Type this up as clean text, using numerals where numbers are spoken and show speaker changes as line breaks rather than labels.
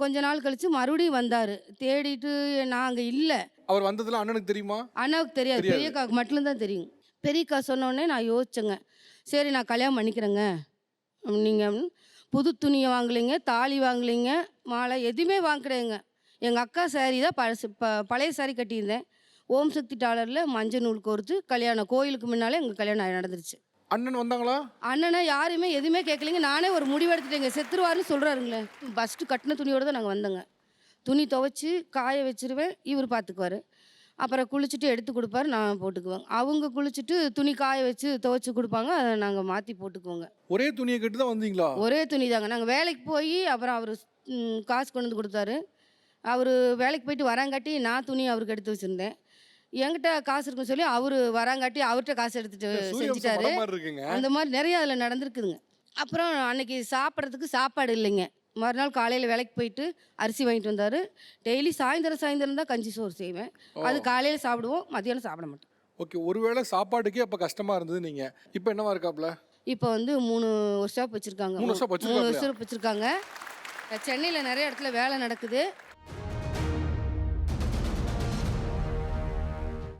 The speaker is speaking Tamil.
கொஞ்ச நாள் கழிச்சு மறுபடியும் வந்தாரு. தேடிட்டு நான் அங்க இல்ல.
அவர் வந்ததுல அண்ணனுக்கு தெரியுமா?
அண்ணாவுக்கு தெரியாது. பெரியக்காவுக்கு மட்டும் தான் தெரியும். பெரியக்கா சொன்ன உடனே நான் யோசிச்சேங்க. சரி நான் கல்யாணம் பண்ணிக்கிறேங்க. நீங்க புது துணிய வாங்கலைங்க, தாலி வாங்கலைங்க, மாலை எதுவுமே வாங்க கிடையாதுங்க. எங்க அக்கா சாரி தான் பழைய சாரி கட்டியிருந்தேன். ஓம் சக்தி டாலர்ல மஞ்சள் நூல் கோர்த்து கல்யாணம் கோயிலுக்கு முன்னாலே எங்க கல்யாணம் நடந்துருச்சு.
அண்ணன் வந்தாங்களா?
அண்ணனை யாருமே எதுவுமே கேட்கலைங்க. நானே ஒரு முடிவு எடுத்துட்டேங்க. செத்துருவாருன்னு சொல்றாருங்களே. ஃபஸ்ட்டு கட்டின துணியோட தான் நாங்கள் வந்தோங்க. துணி துவைச்சி காய வச்சிருவேன், இவர் பார்த்துக்குவாரு. அப்புறம் குளிச்சுட்டு எடுத்து கொடுப்பாரு, நான் போட்டுக்குவேன். அவங்க குளிச்சுட்டு துணி காய வச்சு துவைச்சி கொடுப்பாங்க, அதை நாங்கள் மாற்றி போட்டுக்குவோங்க.
ஒரே துணியை கட்டி தான் வந்தீங்களா?
ஒரே துணி தாங்க. நாங்கள் வேலைக்கு போய் அப்புறம் அவர் காசு கொண்டு வந்து கொடுத்தாரு. அவர் வேலைக்கு போயிட்டு வராங்காட்டி நான் துணி அவருக்கு எடுத்து வச்சுருந்தேன். என்கிட்ட காசு இருக்குன்னு சொல்லி அவர் வராங்காட்டி அவர்கிட்ட காசு எடுத்துட்டு செஞ்சுட்டாரு.
படம் மாதிரி இருக்குங்க.
அந்த மாதிரி நிறைய அதில் நடந்திருக்குதுங்க. அப்புறம் அன்னைக்கு சாப்பிட்றதுக்கு சாப்பாடு இல்லைங்க. மறுநாள் காலையில் வேலைக்கு போயிட்டு அரிசி வாங்கிட்டு வந்தார். டெய்லி சாயந்தரம் தான் கஞ்சி சோறு செய்வேன். அது காலையில் சாப்பிடுவோம், மதியானம் சாப்பிட மாட்டோம்.
ஓகே, ஒருவேளை சாப்பாட்டுக்கே அப்ப கஷ்டமா இருந்தது நீங்க. இப்போ என்னவா இருக்காப்ல?
இப்போ வந்து 3 ஒர்க் ஷாப் வச்சுருக்காங்க.
3 வருஷம்
3 ஒர்க் ஷாப் வச்சுருக்காங்க. சென்னையில் நிறைய இடத்துல வேலை நடக்குது.